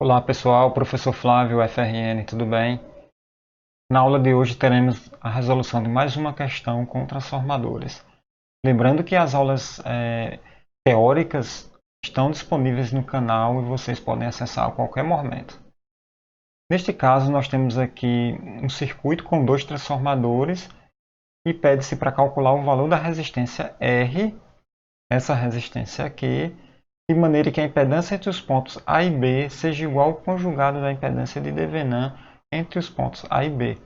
Olá pessoal, professor Flávio, FRN, tudo bem? Na aula de hoje teremos a resolução de mais uma questão com transformadores. Lembrando que as aulas teóricas estão disponíveis no canal e vocês podem acessar a qualquer momento. Neste caso, nós temos aqui um circuito com dois transformadores e pede-se para calcular o valor da resistência R, essa resistência aqui, de maneira que a impedância entre os pontos A e B seja igual ao conjugado da impedância de Devenant entre os pontos A e B.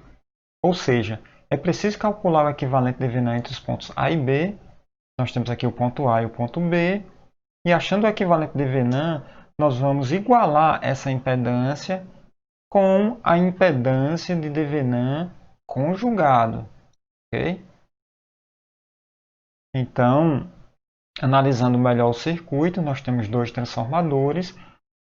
Ou seja, é preciso calcular o equivalente de Devenant entre os pontos A e B. Nós temos aqui o ponto A e o ponto B. E achando o equivalente de Devenant, nós vamos igualar essa impedância com a impedância de Devenant conjugado. Okay? Então, analisando melhor o circuito, nós temos dois transformadores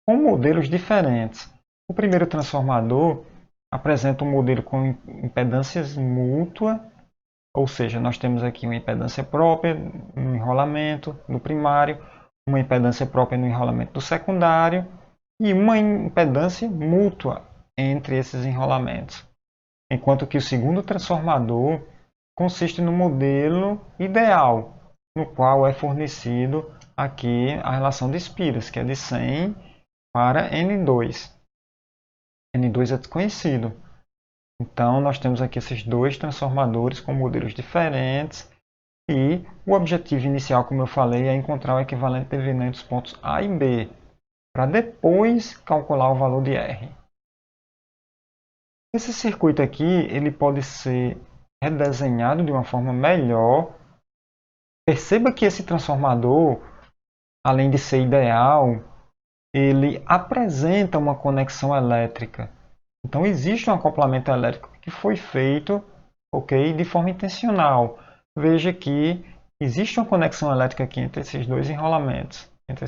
com modelos diferentes. O primeiro transformador apresenta um modelo com impedâncias mútua, ou seja, nós temos aqui uma impedância própria no enrolamento do primário, uma impedância própria no enrolamento do secundário e uma impedância mútua entre esses enrolamentos. Enquanto que o segundo transformador consiste no modelo ideal, no qual é fornecido aqui a relação de Spiras, que é de 100 para N2. N2 é desconhecido. Então, nós temos aqui esses dois transformadores com modelos diferentes e o objetivo inicial, como eu falei, é encontrar o equivalente de Devenant dos pontos A e B, para depois calcular o valor de R. Esse circuito aqui ele pode ser redesenhado de uma forma melhor. Perceba que esse transformador, além de ser ideal, ele apresenta uma conexão elétrica. Então existe um acoplamento elétrico que foi feito, de forma intencional. Veja que existe uma conexão elétrica aqui entre esses dois enrolamentos, entre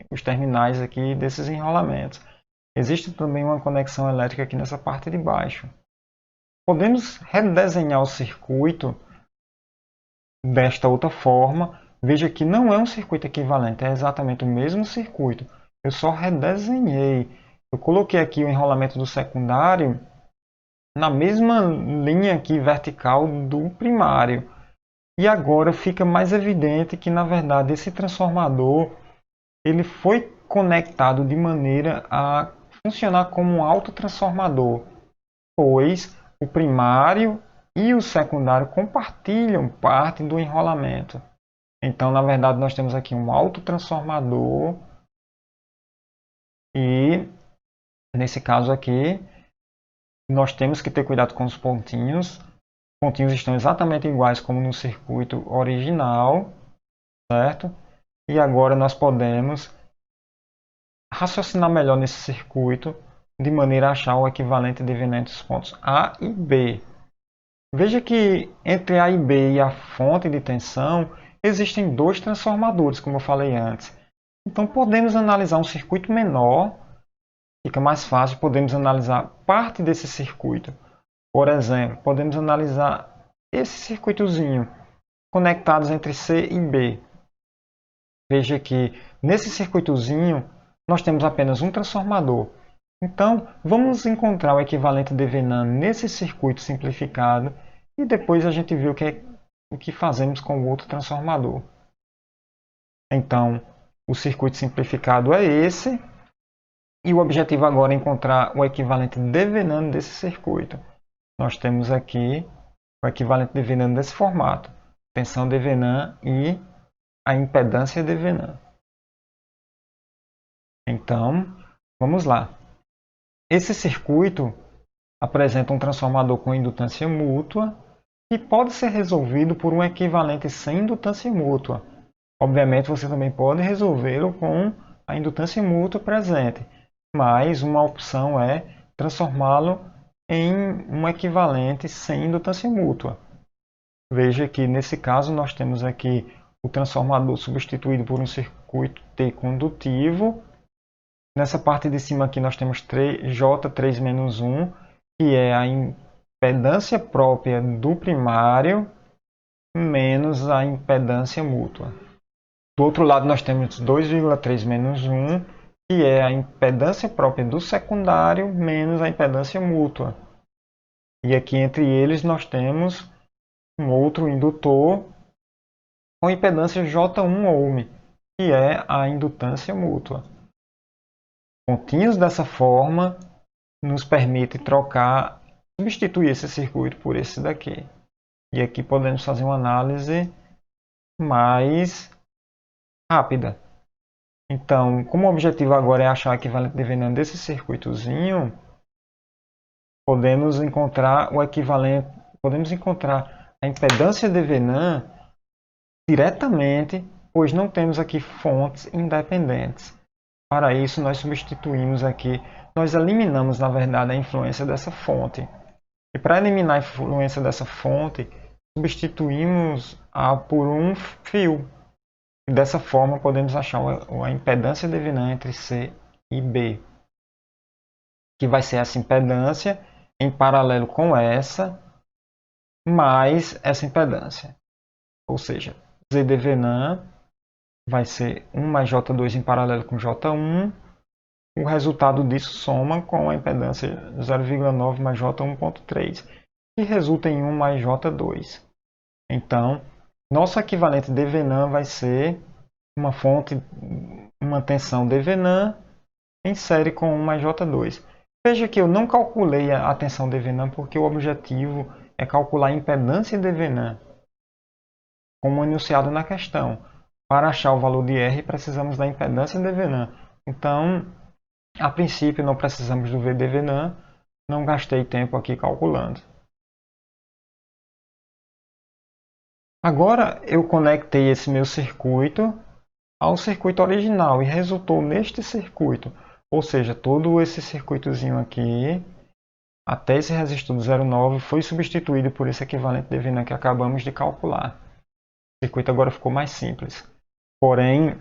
os terminais aqui desses enrolamentos. Existe também uma conexão elétrica aqui nessa parte de baixo. Podemos redesenhar o circuito desta outra forma. Veja que não é um circuito equivalente, é exatamente o mesmo circuito. Eu só redesenhei. Eu coloquei aqui o enrolamento do secundário na mesma linha aqui vertical do primário. E agora fica mais evidente que, na verdade, esse transformador ele foi conectado de maneira a funcionar como um autotransformador, pois o primário e o secundário compartilham parte do enrolamento. Então, na verdade, nós temos aqui um autotransformador e, nesse caso aqui, nós temos que ter cuidado com os pontinhos. Os pontinhos estão exatamente iguais como no circuito original, certo? E agora nós podemos raciocinar melhor nesse circuito de maneira a achar o equivalente de Devenant dos pontos A e B. Veja que entre A e B e a fonte de tensão existem dois transformadores, como eu falei antes. Então podemos analisar um circuito menor, fica mais fácil, podemos analisar parte desse circuito. Por exemplo, podemos analisar esse circuitozinho conectados entre C e B. Veja que nesse circuitozinho nós temos apenas um transformador. Então, vamos encontrar o equivalente de Devenant nesse circuito simplificado e depois a gente vê o que fazemos com o outro transformador. Então, o circuito simplificado é esse e o objetivo agora é encontrar o equivalente de Devenant desse circuito. Nós temos aqui o equivalente de Devenant desse formato, tensão Devenant e a impedância Devenant. Então, vamos lá. Esse circuito apresenta um transformador com indutância mútua que pode ser resolvido por um equivalente sem indutância mútua. Obviamente, você também pode resolvê-lo com a indutância mútua presente, mas uma opção é transformá-lo em um equivalente sem indutância mútua. Veja que nesse caso nós temos aqui o transformador substituído por um circuito T condutivo. Nessa parte de cima aqui nós temos J3-1, que é a impedância própria do primário menos a impedância mútua. Do outro lado nós temos 2,3-1, que é a impedância própria do secundário menos a impedância mútua. E aqui entre eles nós temos um outro indutor com impedância J1 ohm, que é a indutância mútua. Pontinhos dessa forma nos permite trocar, substituir esse circuito por esse daqui. E aqui podemos fazer uma análise mais rápida. Então, como o objetivo agora é achar a equivalente de Venan desse circuitozinho, podemos encontrar o equivalente, podemos encontrar a impedância de Venan diretamente, pois não temos aqui fontes independentes. Para isso, nós substituímos aqui, nós eliminamos, na verdade, a influência dessa fonte. E para eliminar a influência dessa fonte, substituímos-a por um fio. E dessa forma, podemos achar a impedância de Venan entre C e B, que vai ser essa impedância em paralelo com essa, mais essa impedância. Ou seja, Z de Venan vai ser 1 mais J2 em paralelo com J1. O resultado disso soma com a impedância 0,9 mais J1.3, que resulta em 1 mais J2. Então, nosso equivalente de Venan vai ser uma fonte, uma tensão de Venan em série com 1 mais J2. Veja que eu não calculei a tensão de Venan porque o objetivo é calcular a impedância de Venan, como enunciado na questão. Para achar o valor de R, precisamos da impedância de Venan. Então, a princípio, não precisamos do V de Venan, não gastei tempo aqui calculando. Agora, eu conectei esse meu circuito ao circuito original e resultou neste circuito. Ou seja, todo esse circuitozinho aqui, até esse resistor do 0,9, foi substituído por esse equivalente de Venan que acabamos de calcular. O circuito agora ficou mais simples. Porém,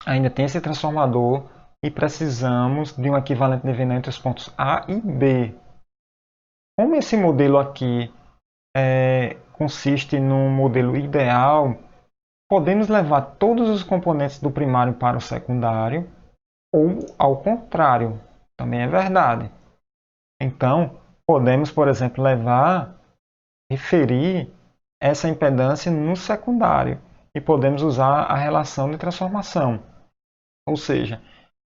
ainda tem esse transformador e precisamos de um equivalente de Venan entre os pontos A e B. Como esse modelo aqui consiste num modelo ideal, podemos levar todos os componentes do primário para o secundário ou ao contrário, também é verdade. Então, podemos, por exemplo, referir essa impedância no secundário e podemos usar a relação de transformação. Ou seja,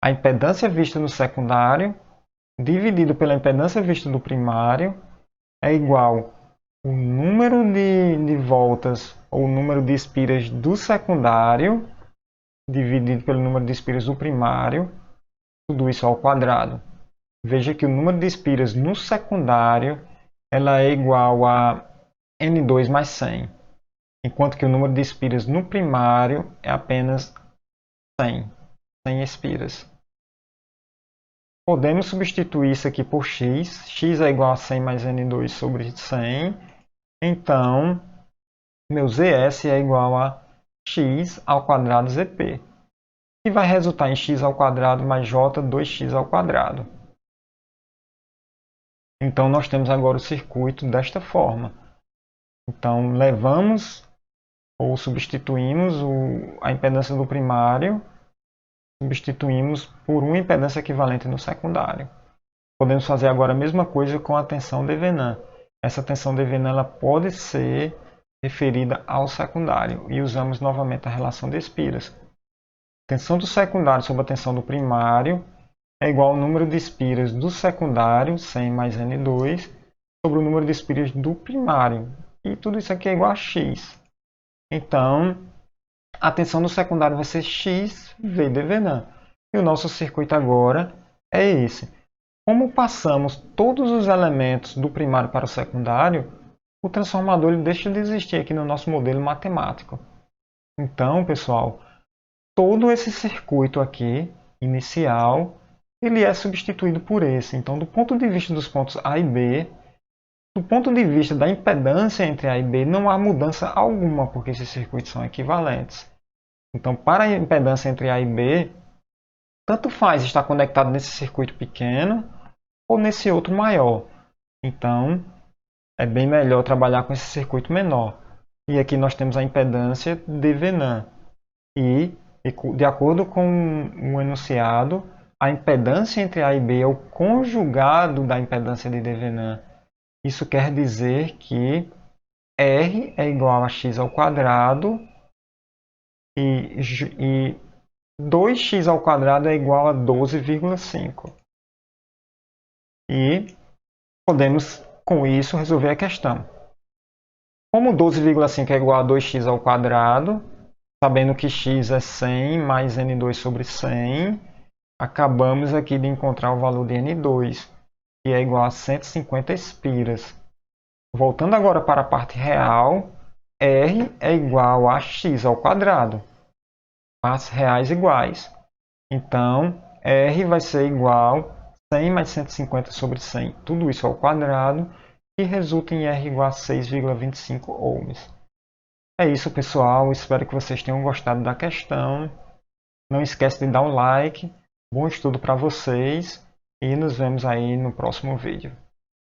a impedância vista no secundário dividido pela impedância vista do primário é igual ao número de voltas ou número de espiras do secundário dividido pelo número de espiras do primário, tudo isso ao quadrado. Veja que o número de espiras no secundário ela é igual a N2 mais 100, enquanto que o número de espiras no primário é apenas 100 espiras. Podemos substituir isso aqui por x. X é igual a 100 mais N2 sobre 100. Então, meu ZS é igual a x ao quadrado ZP, que vai resultar em x ao quadrado mais j 2x ao quadrado. Então, nós temos agora o circuito desta forma. Então, levamos ou substituímos a impedância do primário, substituímos por uma impedância equivalente no secundário. Podemos fazer agora a mesma coisa com a tensão de Venan. Essa tensão de Venan ela pode ser referida ao secundário e usamos novamente a relação de espiras. A tensão do secundário sobre a tensão do primário é igual ao número de espiras do secundário, 100 mais N2, sobre o número de espiras do primário. E tudo isso aqui é igual a x. Então, a tensão do secundário vai ser x V de Venan. E o nosso circuito agora é esse. Como passamos todos os elementos do primário para o secundário, o transformador ele deixa de existir aqui no nosso modelo matemático. Então, pessoal, todo esse circuito aqui, inicial, ele é substituído por esse. Então, do ponto de vista dos pontos A e B, do ponto de vista da impedância entre A e B, não há mudança alguma, porque esses circuitos são equivalentes. Então, para a impedância entre A e B, tanto faz estar conectado nesse circuito pequeno ou nesse outro maior. Então, é bem melhor trabalhar com esse circuito menor. E aqui nós temos a impedância de Venan. E de acordo com o enunciado, a impedância entre A e B é o conjugado da impedância de Devenin. Isso quer dizer que R é igual a x ao quadrado e 2x ao quadrado é igual a 12,5. E podemos, com isso, resolver a questão. Como 12,5 é igual a 2x ao quadrado, sabendo que x é 100 mais n2 sobre 100, acabamos aqui de encontrar o valor de n2, que é igual a 150 espiras. Voltando agora para a parte real, R é igual a x ao quadrado. Partes reais iguais. Então, R vai ser igual a 100 mais 150 sobre 100, tudo isso ao quadrado, que resulta em R igual a 6,25 ohms. É isso, pessoal. Espero que vocês tenham gostado da questão. Não esquece de dar um like. Bom estudo para vocês e nos vemos aí no próximo vídeo.